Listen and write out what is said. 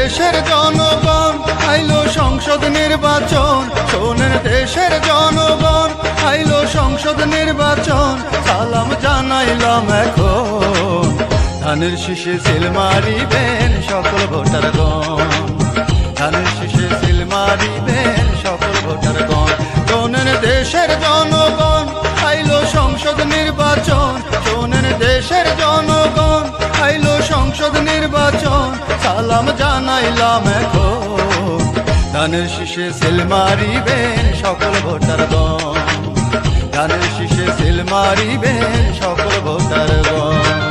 দেশের জনগণ আইলো সংসদ নির্বাচন, শোনেন দেশের জনগণ আইলো সংসদ নির্বাচন। সালাম জানাইলাম এখন, ধানের শীষে সিল মারিবেন সকল ভোটারগণ, ধানের শীষে সিল মারিবেন সকল ভোটারগণ। শোনেন দেশের জনগণ আইলো সংসদ নির্বাচন, শোনেন দেশের জনগণ আইলো সংসদ নির্বাচন। সালাম জানাইলাম এখন, ধানের শীষে সিল মারিবেন সকল ভোটারগণ, ধানের শীষে সিল মারিবেন সকল ভোটারগণ।